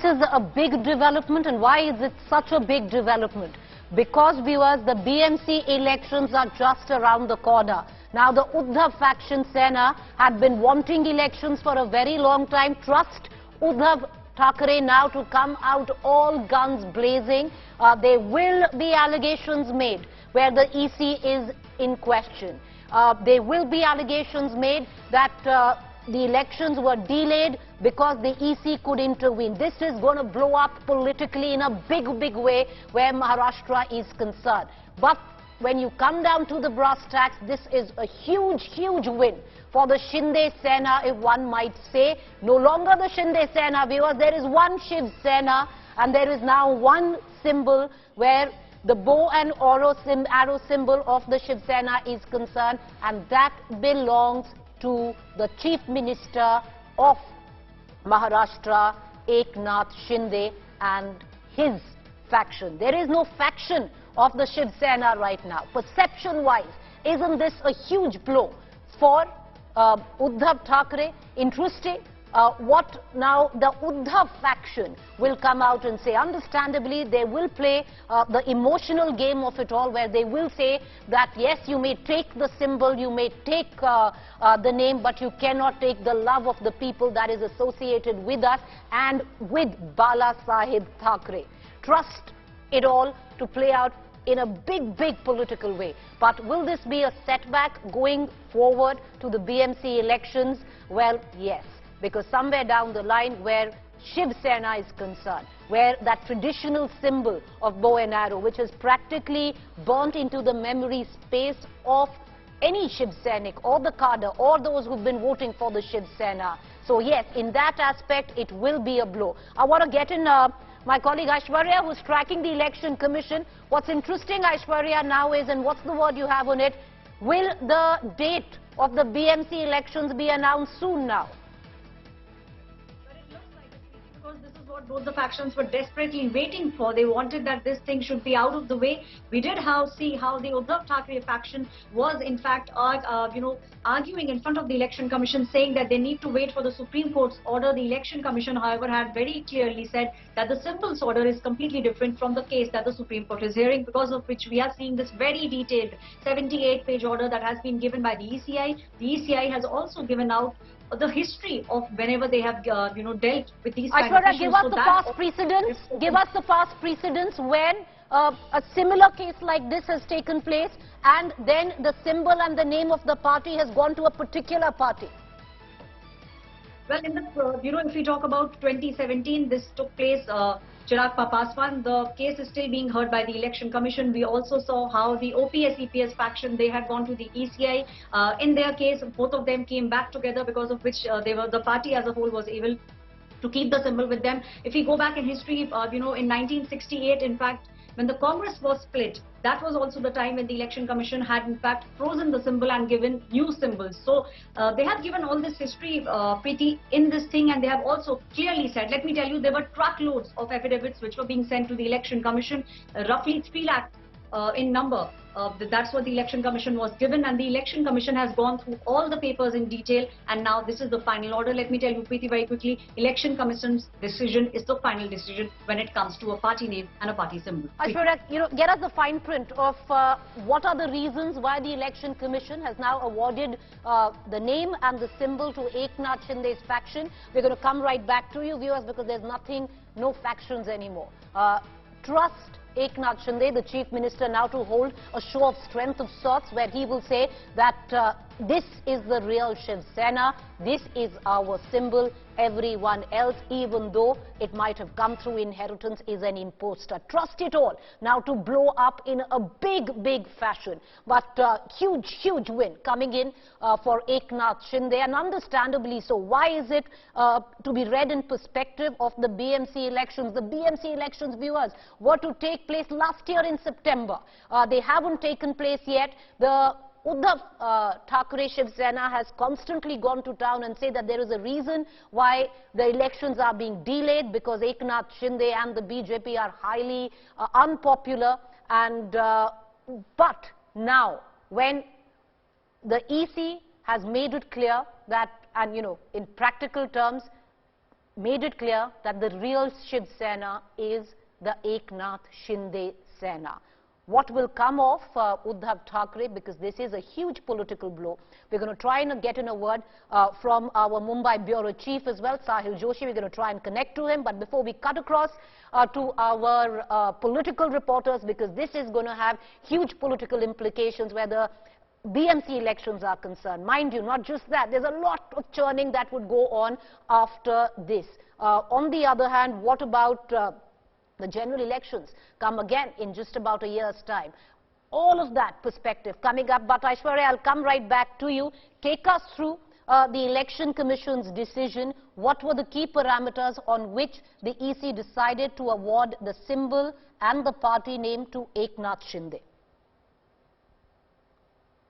this is a big development. And why is it such a big development? Because, viewers, the BMC elections are just around the corner. Now, the Uddhav faction Sena had been wanting elections for a very long time. Trust Uddhav Thackeray now to come out all guns blazing. There will be allegations made where the EC is in question. There will be allegations made that the elections were delayed because the EC could intervene. This is going to blow up politically in a big way where Maharashtra is concerned. But when you come down to the brass tacks, this is a huge win for the Shinde Sena, if one might say. No longer the Shinde Sena, viewers. There is one Shiv Sena, and there is now one symbol where the bow and arrow symbol of the Shiv Sena is concerned, and that belongs to the Chief Minister of Maharashtra, Eknath Shinde, and his faction. There is no faction of the Shiv Sena right now. Perception-wise, isn't this a huge blow for Uddhav Thackeray? Interesting. What now the Uddhav faction will come out and say. Understandably, they will play the emotional game of it all, where they will say that yes, you may take the symbol, you may take the name, but you cannot take the love of the people that is associated with us and with Bala Sahib Thackeray. Trust it all to play out in a big political way. But will this be a setback going forward to the BMC elections? Well, yes. Because somewhere down the line where Shiv Sena is concerned, where that traditional symbol of bow and arrow, which is practically burnt into the memory space of any Shiv Sainik or the cadre or those who've been voting for the Shiv Sena. So yes, in that aspect, it will be a blow. I want to get in my colleague Aishwarya, who's tracking the Election Commission. What's interesting, Aishwarya, now is, and what's the word you have on it, will the date of the BMC elections be announced soon now? This is what both the factions were desperately waiting for. They wanted that this thing should be out of the way. We did see how the Uddhav Thackeray faction was in fact arguing in front of the Election Commission, saying that they need to wait for the Supreme Court's order. The Election Commission, however, had very clearly said that the symbols order is completely different from the case that the Supreme Court is hearing, because of which we are seeing this very detailed 78-page order that has been given by the ECI. The ECI has also given out the history of whenever they have dealt with these kind of issues. Give us the past precedents. Give us the past precedents when a similar case like this has taken place, and then the symbol and the name of the party has gone to a particular party. Well, in the if we talk about 2017, this took place. Chirag Papaswan, the case is still being heard by the Election Commission. We also saw how the OPS-EPS faction, they had gone to the ECI. In their case, both of them came back together, because of which the party as a whole was able to keep the symbol with them. If we go back in history, in 1968, in fact, when the Congress was split, that was also the time when the Election Commission had in fact frozen the symbol and given new symbols. So they have given all this history, Preeti, in this thing, and they have also clearly said, let me tell you, there were truckloads of affidavits which were being sent to the Election Commission, roughly 3 lakh in number. That's what the Election Commission was given, and the Election Commission has gone through all the papers in detail, and now this is the final order. Let me tell you, Preeti, very quickly, Election Commission's decision is the final decision when it comes to a party name and a party symbol. Aishwarya, get us the fine print of what are the reasons why the Election Commission has now awarded the name and the symbol to Eknath Shinde's faction. We're going to come right back to you, viewers, because there's no factions anymore. Trust Eknath Shinde, the Chief Minister, now to hold a show of strength of sorts, where he will say that this is the real Shiv Sena, this is our symbol, everyone else, even though it might have come through inheritance, is an imposter. Trust it all now to blow up in a big fashion. But huge win coming in for Eknath Shinde, and understandably so. Why is it to be read in perspective of the BMC elections? The BMC elections, viewers, were to take place last year in September. They haven't taken place yet. The Uddhav Thackeray Shiv Sena has constantly gone to town and said that there is a reason why the elections are being delayed, because Eknath Shinde and the BJP are highly unpopular. And but now, when the EC has made it clear that, and in practical terms, made it clear that the real Shiv Sena is the Eknath Shinde Sena. What will come off Uddhav Thackeray, because this is a huge political blow. We're going to try and get in a word from our Mumbai Bureau Chief as well, Sahil Joshi. We're going to try and connect to him. But before we cut across to our political reporters, because this is going to have huge political implications where the BMC elections are concerned. Mind you, not just that, there's a lot of churning that would go on after this. On the other hand, what about the general elections come again in just about a year's time? All of that perspective coming up. But Aishwarya, I'll come right back to you. Take us through the Election Commission's decision. What were the key parameters on which the EC decided to award the symbol and the party name to Eknath Shinde?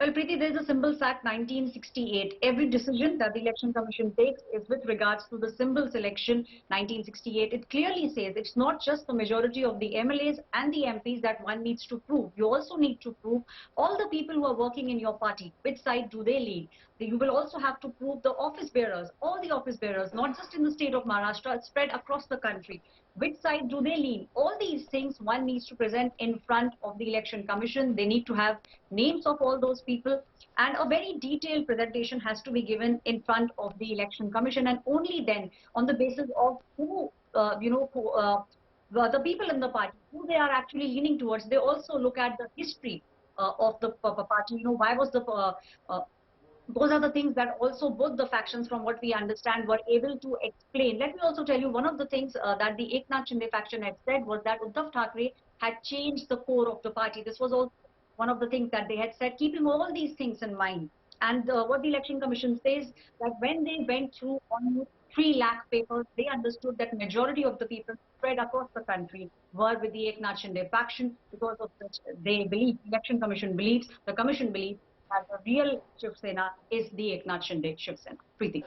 Well, Preeti, there is a Symbols Act 1968. Every decision that the Election Commission takes is with regards to the symbol selection 1968. It clearly says it's not just the majority of the MLAs and the MPs that one needs to prove. You also need to prove all the people who are working in your party. Which side do they lean? You will also have to prove the office bearers, all the office bearers, not just in the state of Maharashtra, it's spread across the country. Which side do they lean? All these things one needs to present in front of the Election Commission. They need to have names of all those people, and a very detailed presentation has to be given in front of the Election Commission, and only then, on the basis of who, the people in the party, who they are actually leaning towards, they also look at the history of the party. Why was the those are the things that also both the factions, from what we understand, were able to explain. Let me also tell you, one of the things that the Eknath Shinde faction had said was that Uddhav Thackeray had changed the core of the party. This was also one of the things that they had said, keeping all these things in mind. And what the Election Commission says, that when they went through almost 3 lakh papers, they understood that majority of the people spread across the country were with the Eknath Shinde faction, because of which they believe, the Election Commission believes, the Commission believes, that the real Shiv Sena is the Eknath Shinde Shiv Sena. Preeti.